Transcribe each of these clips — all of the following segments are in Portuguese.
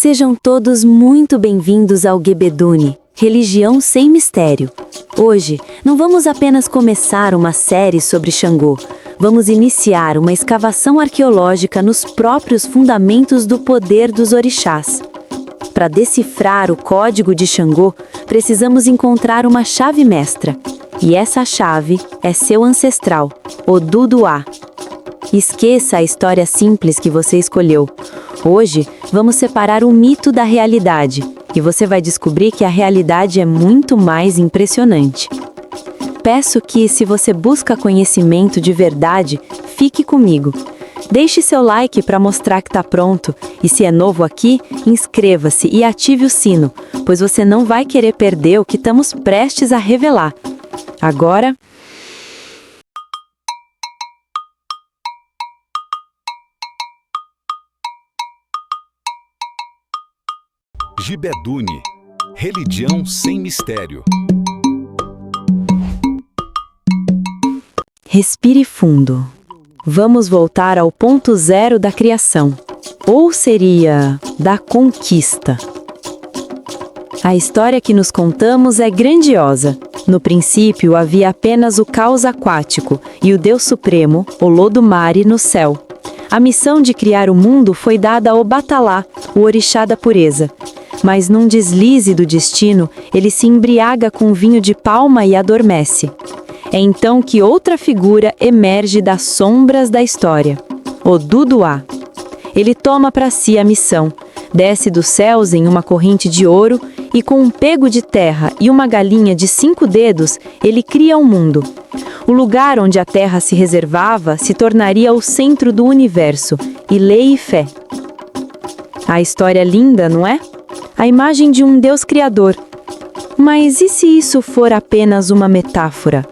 Sejam todos muito bem-vindos ao Gebedune, Religião Sem Mistério. Hoje, não vamos apenas começar uma série sobre Xangô, vamos iniciar uma escavação arqueológica nos próprios fundamentos do poder dos orixás. Para decifrar o código de Xangô, precisamos encontrar uma chave mestra. E essa chave é seu ancestral, Oduduá. Esqueça a história simples que você escolheu. Hoje, vamos separar o mito da realidade, e você vai descobrir que a realidade é muito mais impressionante. Peço que, se você busca conhecimento de verdade, fique comigo. Deixe seu like para mostrar que está pronto, e se é novo aqui, inscreva-se e ative o sino, pois você não vai querer perder o que estamos prestes a revelar. Agora... Gebedune, Religião Sem Mistério. Respire fundo. Vamos voltar ao ponto zero da criação. Ou seria da conquista. A história que nos contamos é grandiosa. No princípio havia apenas o caos aquático e o Deus Supremo, Olodumare, no céu. A missão de criar o mundo foi dada a Obatalá, o orixá da pureza. Mas num deslize do destino, ele se embriaga com vinho de palma e adormece. É então que outra figura emerge das sombras da história, Oduduá. Ele toma para si a missão, desce dos céus em uma corrente de ouro e com um pego de terra e uma galinha de 5 dedos, ele cria um mundo. O lugar onde a terra se reservava se tornaria o centro do universo, Ilê-Ifé. A história é linda, não é? A imagem de um Deus criador. Mas e se isso for apenas uma metáfora?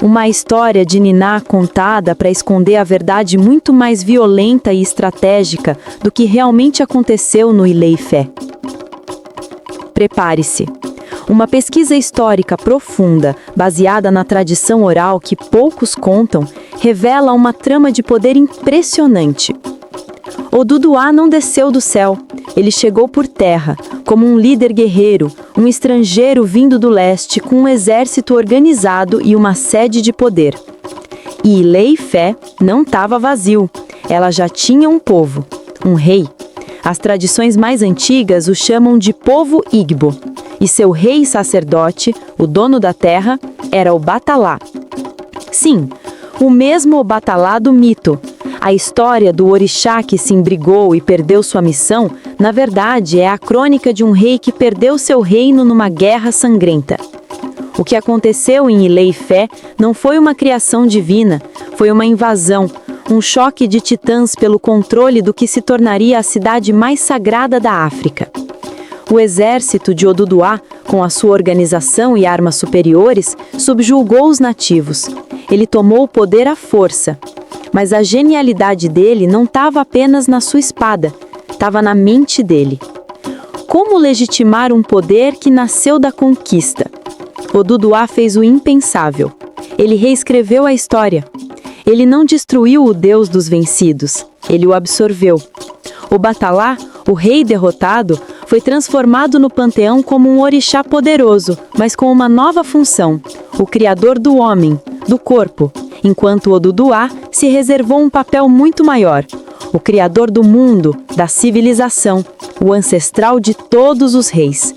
Uma história de Niná contada para esconder a verdade muito mais violenta e estratégica do que realmente aconteceu no Ilê-Ifé. Prepare-se. Uma pesquisa histórica profunda, baseada na tradição oral que poucos contam, revela uma trama de poder impressionante. Oduduá não desceu do céu, ele chegou por terra, como um líder guerreiro, um estrangeiro vindo do leste com um exército organizado e uma sede de poder. E Ilê-Ifé não estava vazio, ela já tinha um povo, um rei. As tradições mais antigas o chamam de povo Igbo, e seu rei sacerdote, o dono da terra, era Obatalá. Sim, o mesmo Obatalá do mito. A história do orixá que se embrigou e perdeu sua missão, na verdade, é a crônica de um rei que perdeu seu reino numa guerra sangrenta. O que aconteceu em Ilê-Ifé não foi uma criação divina, foi uma invasão, um choque de titãs pelo controle do que se tornaria a cidade mais sagrada da África. O exército de Oduduá, com a sua organização e armas superiores, subjugou os nativos. Ele tomou o poder à força. Mas a genialidade dele não estava apenas na sua espada, estava na mente dele. Como legitimar um poder que nasceu da conquista? Oduduá fez o impensável. Ele reescreveu a história. Ele não destruiu o Deus dos vencidos, ele o absorveu. Obatalá, o rei derrotado, foi transformado no panteão como um orixá poderoso, mas com uma nova função, o criador do homem, do corpo, enquanto Oduduá se reservou um papel muito maior, o criador do mundo, da civilização, o ancestral de todos os reis.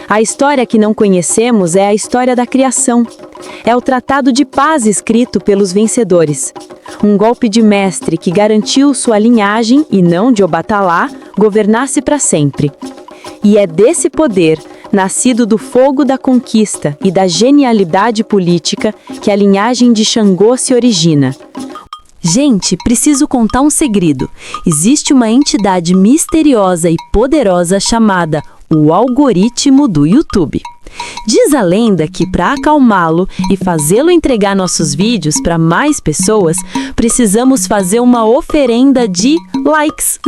A história que não conhecemos é a história da criação. É o tratado de paz escrito pelos vencedores. Um golpe de mestre que garantiu sua linhagem, e não de Obatalá, governasse para sempre. E é desse poder, nascido do fogo da conquista e da genialidade política, que a linhagem de Xangô se origina. Gente, preciso contar um segredo. Existe uma entidade misteriosa e poderosa chamada o algoritmo do YouTube. Diz a lenda que para acalmá-lo e fazê-lo entregar nossos vídeos para mais pessoas, precisamos fazer uma oferenda de likes.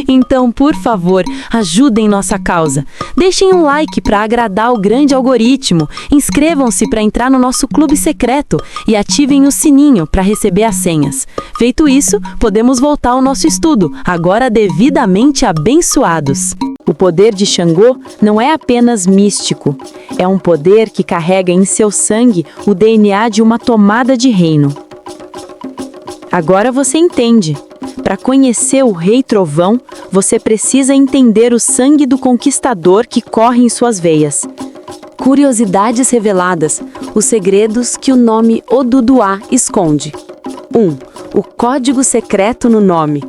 Então, por favor, ajudem nossa causa. Deixem um like para agradar o grande algoritmo, inscrevam-se para entrar no nosso clube secreto e ativem o sininho para receber as senhas. Feito isso, podemos voltar ao nosso estudo, agora devidamente abençoados. O poder de Xangô não é apenas místico, é um poder que carrega em seu sangue o DNA de uma tomada de reino. Agora você entende. Para conhecer o Rei Trovão, você precisa entender o sangue do conquistador que corre em suas veias. Curiosidades reveladas, os segredos que o nome Oduduá esconde. 1. O código secreto no nome.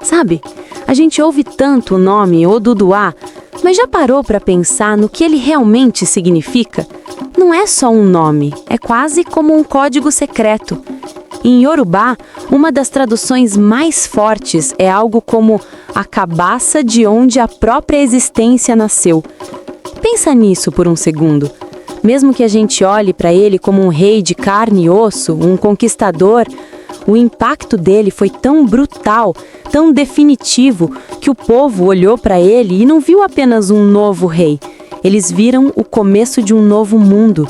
Sabe, a gente ouve tanto o nome Oduduá, mas já parou para pensar no que ele realmente significa? Não é só um nome, é quase como um código secreto. Em Yorubá, uma das traduções mais fortes é algo como a cabaça de onde a própria existência nasceu. Pensa nisso por um segundo. Mesmo que a gente olhe para ele como um rei de carne e osso, um conquistador, o impacto dele foi tão brutal, tão definitivo, que o povo olhou para ele e não viu apenas um novo rei. Eles viram o começo de um novo mundo.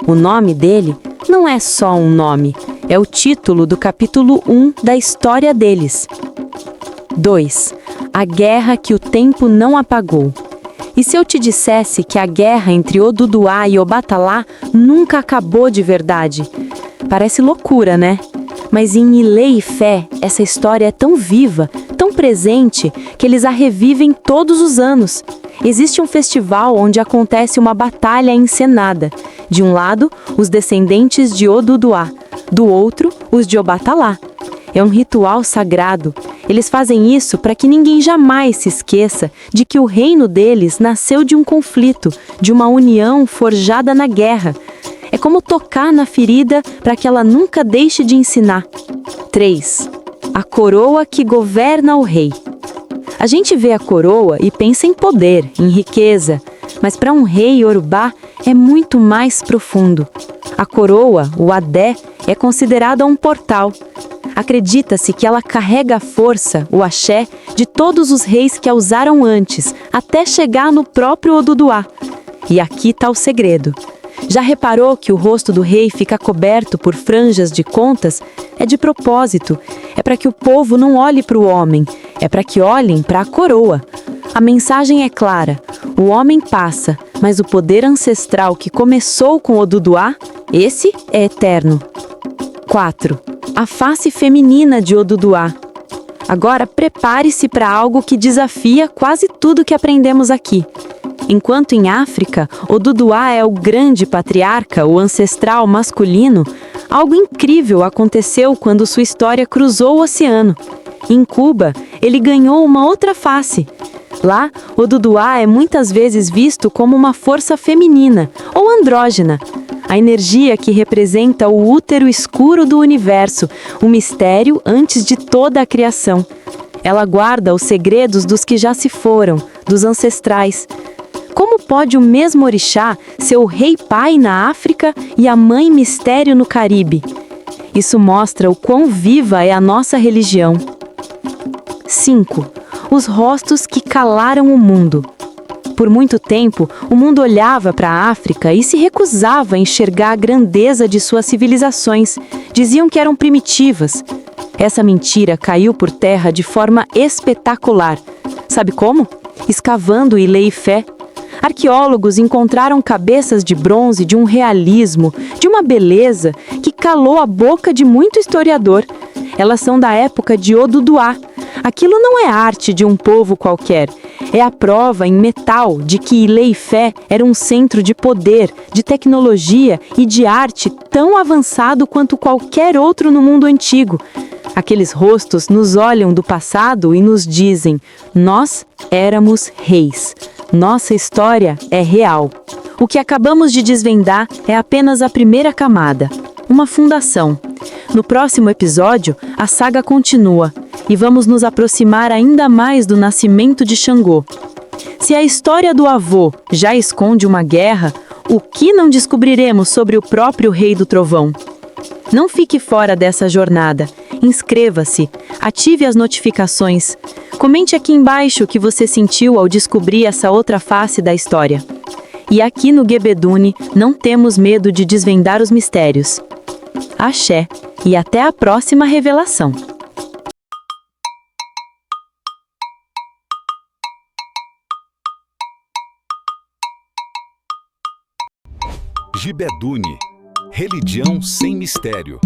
O nome dele não é só um nome, é o título do capítulo 1 da história deles. 2. A guerra que o tempo não apagou. E se eu te dissesse que a guerra entre Oduduá e Obatalá nunca acabou de verdade? Parece loucura, né? Mas em Ilê e Fé, essa história é tão viva, tão presente, que eles a revivem todos os anos. Existe um festival onde acontece uma batalha encenada. De um lado, os descendentes de Oduduá, do outro, os de Obatalá. É um ritual sagrado. Eles fazem isso para que ninguém jamais se esqueça de que o reino deles nasceu de um conflito, de uma união forjada na guerra. É como tocar na ferida para que ela nunca deixe de ensinar. 3. A coroa que governa o rei. A gente vê a coroa e pensa em poder, em riqueza, mas para um rei iorubá é muito mais profundo. A coroa, o adé, é considerada um portal. Acredita-se que ela carrega a força, o axé, de todos os reis que a usaram antes, até chegar no próprio Oduduá. E aqui está o segredo. Já reparou que o rosto do rei fica coberto por franjas de contas? É de propósito. É para que o povo não olhe para o homem. É para que olhem para a coroa. A mensagem é clara. O homem passa, mas o poder ancestral que começou com Oduduá, esse é eterno. 4. A face feminina de Oduduá. Agora prepare-se para algo que desafia quase tudo que aprendemos aqui. Enquanto em África, Oduduá é o grande patriarca, o ancestral masculino, algo incrível aconteceu quando sua história cruzou o oceano. Em Cuba, ele ganhou uma outra face. Lá, Oduduá é muitas vezes visto como uma força feminina ou andrógena, a energia que representa o útero escuro do universo, o mistério antes de toda a criação. Ela guarda os segredos dos que já se foram, dos ancestrais. Como pode o mesmo orixá ser o rei pai na África e a mãe mistério no Caribe? Isso mostra o quão viva é a nossa religião. 5. Os rostos que calaram o mundo. Por muito tempo, o mundo olhava para a África e se recusava a enxergar a grandeza de suas civilizações. Diziam que eram primitivas. Essa mentira caiu por terra de forma espetacular. Sabe como? Escavando Ilê e Fé. Arqueólogos encontraram cabeças de bronze de um realismo, de uma beleza que calou a boca de muito historiador. Elas são da época de Oduduá. Aquilo não é arte de um povo qualquer. É a prova em metal de que Ilê e Fé era um centro de poder, de tecnologia e de arte tão avançado quanto qualquer outro no mundo antigo. Aqueles rostos nos olham do passado e nos dizem: nós éramos reis. Nossa história é real. O que acabamos de desvendar é apenas a primeira camada, uma fundação. No próximo episódio, a saga continua e vamos nos aproximar ainda mais do nascimento de Xangô. Se a história do avô já esconde uma guerra, o que não descobriremos sobre o próprio Rei do Trovão? Não fique fora dessa jornada. Inscreva-se, ative as notificações. Comente aqui embaixo o que você sentiu ao descobrir essa outra face da história. E aqui no Guebedune não temos medo de desvendar os mistérios. Axé, e até a próxima revelação. Gibedune, religião sem mistério.